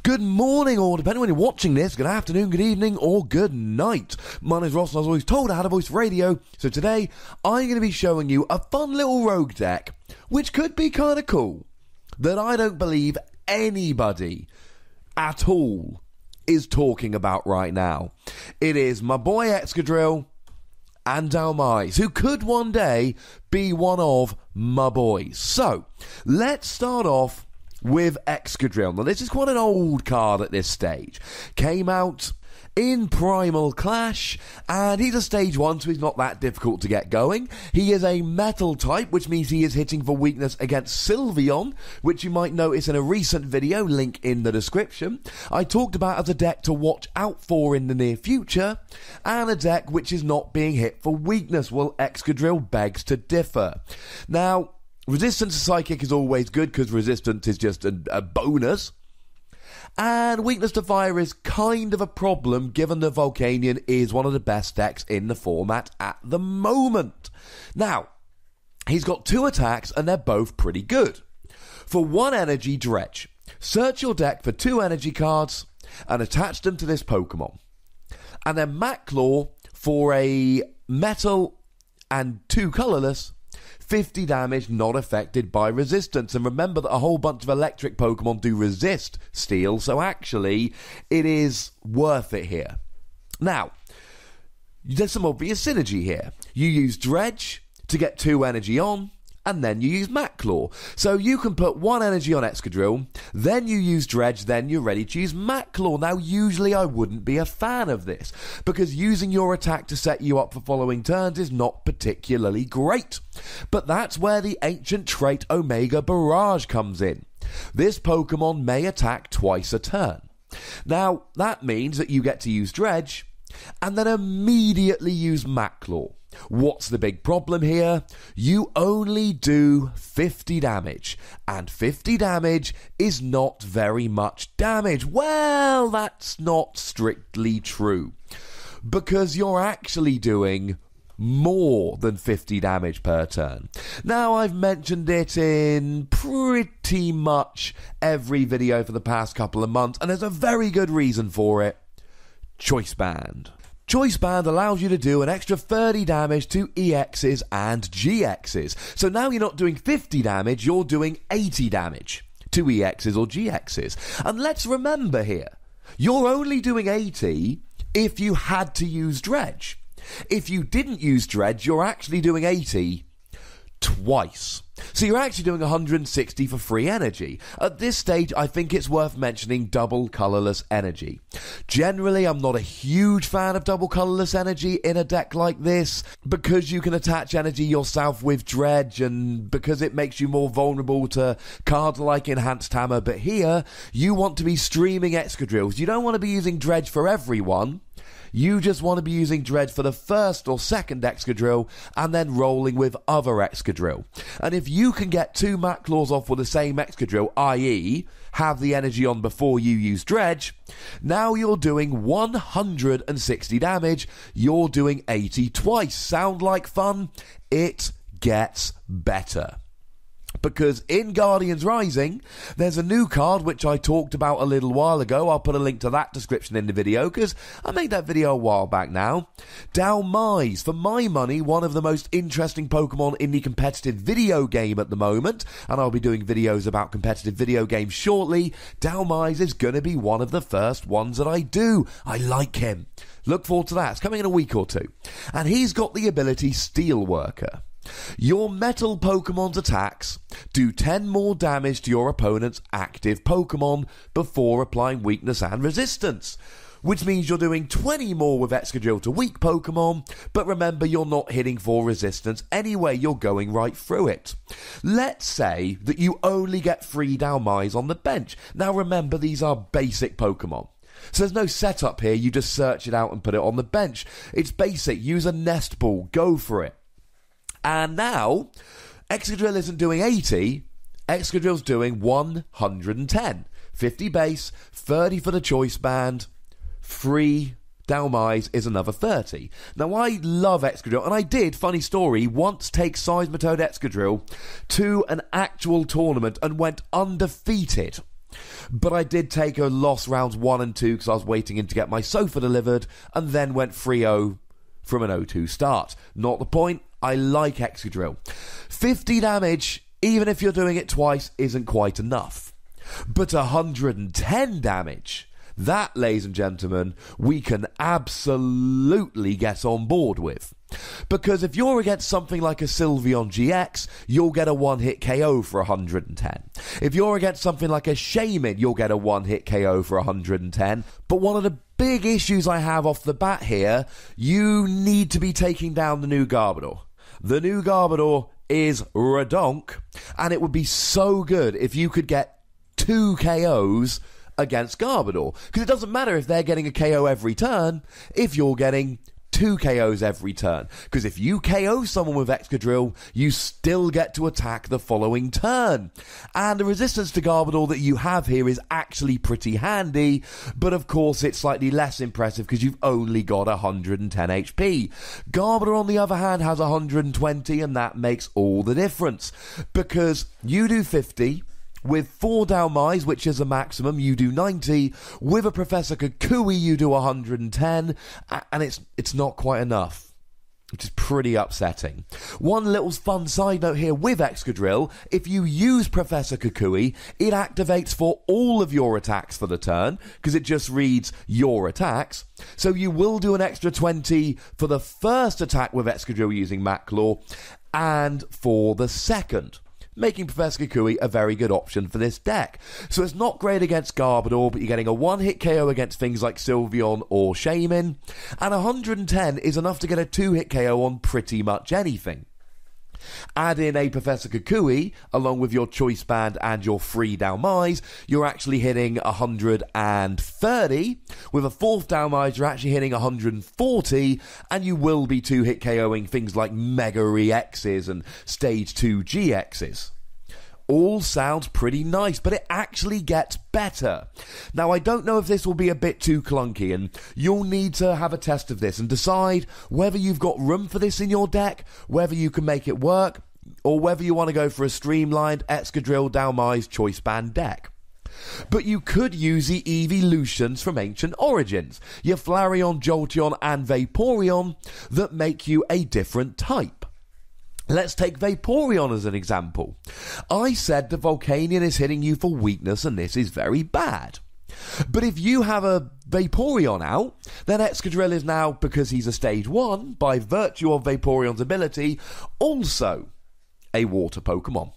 Good morning, or depending on when you're watching this, good afternoon, good evening, or good night. My name's Ross, and I was always told I had a voice for radio, so today I'm going to be showing you a fun little rogue deck, which could be kind of cool, that I don't believe anybody at all is talking about right now. It is my boy Excadrill and Dhelmise, who could one day be one of my boys. So, let's start off with Excadrill. Now, this is quite an old card at this stage. Came out in Primal Clash, and he's a stage 1, so he's not that difficult to get going. He is a metal type, which means he is hitting for weakness against Sylveon, which you might notice in a recent video, link in the description. I talked about as a deck to watch out for in the near future, and a deck which is not being hit for weakness. Well, Excadrill begs to differ. Now, resistance to Psychic is always good because resistance is just a bonus. And weakness to fire is kind of a problem given that Volcanion is one of the best decks in the format at the moment. Now, he's got 2 attacks and they're both pretty good. For 1 energy, Dredge. Search your deck for 2 energy cards and attach them to this Pokemon. And then Maclaw for a metal and 2 colourless, 50 damage, not affected by resistance. And remember that a whole bunch of electric Pokemon do resist steel, so actually it is worth it here. Now, there's some obvious synergy here. You use Dredge to get 2 energy on, and then you use Maclaw. So you can put 1 energy on Excadrill, then you use Dredge, then you're ready to use Maclaw. Now, usually I wouldn't be a fan of this, because using your attack to set you up for following turns is not particularly great. But that's where the ancient trait Omega Barrage comes in. This Pokemon may attack twice a turn. Now, that means that you get to use Dredge, and then immediately use Maclaw. What's the big problem here? You only do 50 damage, and 50 damage is not very much damage. Well, that's not strictly true, because you're actually doing more than 50 damage per turn. Now, I've mentioned it in pretty much every video for the past couple of months, and there's a very good reason for it. Choice Band. Choice Band allows you to do an extra 30 damage to EXs and GXs. So now you're not doing 50 damage, you're doing 80 damage to EXs or GXs. And let's remember here, you're only doing 80 if you had to use Dredge. If you didn't use Dredge, you're actually doing 80 twice. So you're actually doing 160 for free energy. At this stage, I think it's worth mentioning double colourless energy. Generally, I'm not a huge fan of double colourless energy in a deck like this, because you can attach energy yourself with Dredge, and because it makes you more vulnerable to cards like Enhanced Hammer. But here, you want to be streaming Excadrills. You don't want to be using Dredge for everyone. You just want to be using Dredge for the first or second Excadrill, and then rolling with other Excadrill. And if you can get 2 Maclaws off with the same Excadrill, i.e. have the energy on before you use Dredge, now you're doing 160 damage, you're doing 80 twice. Sound like fun? It gets better. Because in Guardians Rising, there's a new card which I talked about a little while ago. I'll put a link to that description in the video, because I made that video a while back now. Dhelmise, for my money, one of the most interesting Pokemon in the competitive video game at the moment, and I'll be doing videos about competitive video games shortly. Dhelmise is going to be one of the first ones that I do. I like him. Look forward to that. It's coming in a week or 2. And he's got the ability Steelworker. Your metal Pokemon's attacks do 10 more damage to your opponent's active Pokemon before applying weakness and resistance, which means you're doing 20 more with Excadrill to weak Pokemon, but remember, you're not hitting for resistance anyway, you're going right through it. Let's say that you only get 3 Dhelmise on the bench. Now remember, these are basic Pokemon. So there's no setup here, you just search it out and put it on the bench. It's basic, use a Nest Ball, go for it. And now, Excadrill isn't doing 80, Excadrill's doing 110. 50 base, 30 for the Choice Band, free Dhelmise is another 30. Now, I love Excadrill, and I did, funny story, once take Seismitoad Excadrill to an actual tournament and went undefeated. But I did take a loss rounds 1 and 2 because I was waiting in to get my sofa delivered, and then went 3-0 from an 0-2 start. Not the point. I like Excadrill. 50 damage, even if you're doing it twice, isn't quite enough. But 110 damage, that, ladies and gentlemen, we can absolutely get on board with. Because if you're against something like a Sylveon GX, you'll get a one-hit KO for 110. If you're against something like a Shaman, you'll get a one-hit KO for 110. But one of the big issues I have off the bat here, you need to be taking down the new Garbodor. The new Garbodor is redonk, and it would be so good if you could get 2 KOs against Garbodor. Because it doesn't matter if they're getting a KO every turn, if you're getting 2 KOs every turn. Because if you KO someone with Excadrill, you still get to attack the following turn. And the resistance to Garbodor that you have here is actually pretty handy, but of course it's slightly less impressive because you've only got 110 HP. Garbodor, on the other hand, has 120, and that makes all the difference. Because you do 50... with 4 Dhelmise, which is a maximum, you do 90. With a Professor Kukui, you do 110. And it's not quite enough, which is pretty upsetting. One little fun side note here with Excadrill, if you use Professor Kukui, it activates for all of your attacks for the turn, because it just reads your attacks. So you will do an extra 20 for the first attack with Excadrill using Maclaw, and for the second, making Professor Kukui a very good option for this deck. So it's not great against Garbodor, but you're getting a one-hit KO against things like Sylveon or Shaman, and 110 is enough to get a 2-hit KO on pretty much anything. Add in a Professor Kukui, along with your Choice Band and your free Dhelmise, you're actually hitting 130. With a 4th Dhelmise, you're actually hitting 140, and you will be 2-hit KOing things like Mega EXs and Stage 2 GXs. All sounds pretty nice, but it actually gets better. Now, I don't know if this will be a bit too clunky, and you'll need to have a test of this and decide whether you've got room for this in your deck, whether you can make it work, or whether you want to go for a streamlined Excadrill Dhelmise Choice Band deck. But you could use the evolutions from Ancient Origins, your Flareon, Jolteon, and Vaporeon, that make you a different type. Let's take Vaporeon as an example. I said the Volcanion is hitting you for weakness, and this is very bad. But if you have a Vaporeon out, then Excadrill is now, because he's a Stage 1, by virtue of Vaporeon's ability, also a water Pokemon.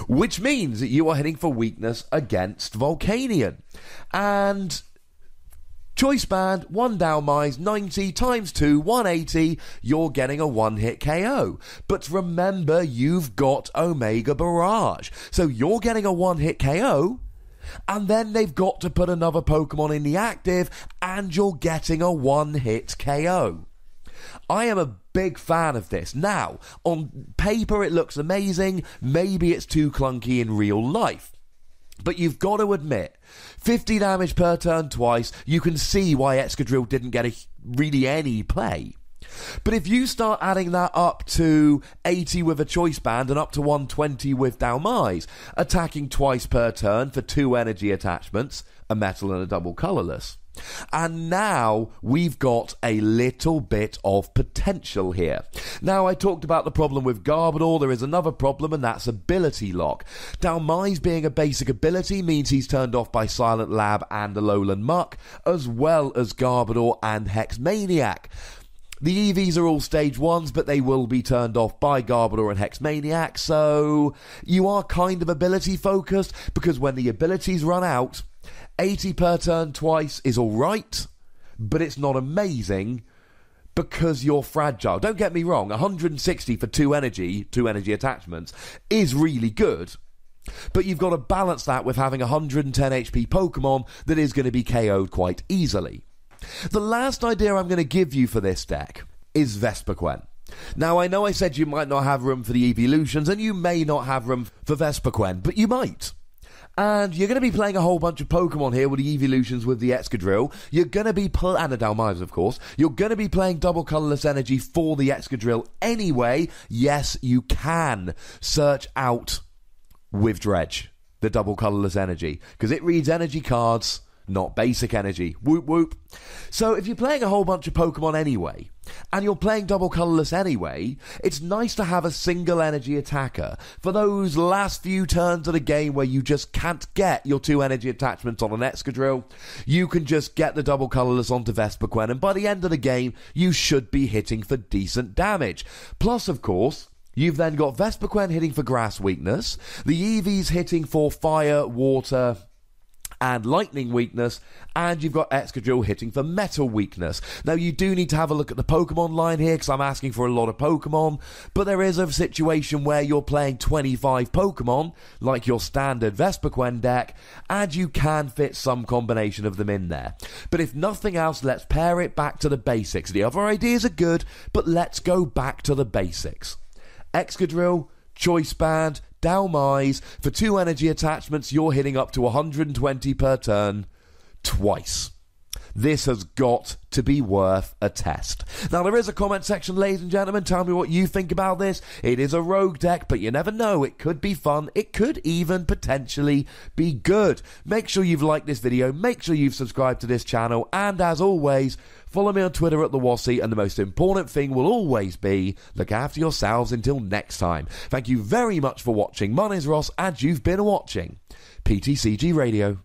Which means that you are hitting for weakness against Volcanion. And Choice Band, 1 Dhelmise, 90 times 2, 180, you're getting a one-hit KO. But remember, you've got Omega Barrage. So you're getting a one-hit KO, and then they've got to put another Pokemon in the active, and you're getting a one-hit KO. I am a big fan of this. Now, on paper it looks amazing, maybe it's too clunky in real life. But you've got to admit, 50 damage per turn twice, you can see why Excadrill didn't get really any play. But if you start adding that up to 80 with a Choice Band and up to 120 with Dhelmise, attacking twice per turn for 2 energy attachments, a metal and a double colourless. And now we've got a little bit of potential here. Now, I talked about the problem with Garbodor. There is another problem, and that's ability lock. Dhelmise being a basic ability means he's turned off by Silent Lab and Alolan Muck, as well as Garbodor and Hexmaniac. The EVs are all Stage 1s, but they will be turned off by Garbodor and Hexmaniac, so you are kind of ability focused, because when the abilities run out, 80 per turn twice is alright, but it's not amazing because you're fragile. Don't get me wrong, 160 for 2 energy attachments is really good, but you've got to balance that with having 110 HP Pokemon that is going to be KO'd quite easily. The last idea I'm going to give you for this deck is Vespiquen. Now, I know I said you might not have room for the evolutions, and you may not have room for Vespiquen, but you might. And you're going to be playing a whole bunch of Pokemon here with the evolutions with the Excadrill. You're going to be and the Dhelmise, of course. You're going to be playing double colourless energy for the Excadrill anyway. Yes, you can search out with Dredge. the double colourless energy, because it reads energy cards, not basic energy. Whoop whoop. So if you're playing a whole bunch of Pokemon anyway, and you're playing double colourless anyway, it's nice to have a single energy attacker for those last few turns of the game where you just can't get your 2 energy attachments on an Excadrill. You can just get the double colourless onto Vespiquen, and by the end of the game, you should be hitting for decent damage. Plus, of course, you've then got Vespiquen hitting for grass weakness, the Eevees hitting for fire, water, and lightning weakness, and you've got Excadrill hitting for metal weakness. Now, you do need to have a look at the Pokemon line here, because I'm asking for a lot of Pokemon, but there is a situation where you're playing 25 Pokemon, like your standard Vespiquen deck, and you can fit some combination of them in there. But if nothing else, let's pare it back to the basics. The other ideas are good, but let's go back to the basics. Excadrill, Choice Band, Dhelmise, for 2 energy attachments, you're hitting up to 120 per turn, twice. This has got to be worth a test. Now, there is a comment section, ladies and gentlemen. Tell me what you think about this. It is a rogue deck, but you never know. It could be fun. It could even potentially be good. Make sure you've liked this video. Make sure you've subscribed to this channel. And as always, follow me on Twitter at @TheWassy. And the most important thing will always be, look after yourselves until next time. Thank you very much for watching. My name's Ross, and you've been watching PTCG Radio.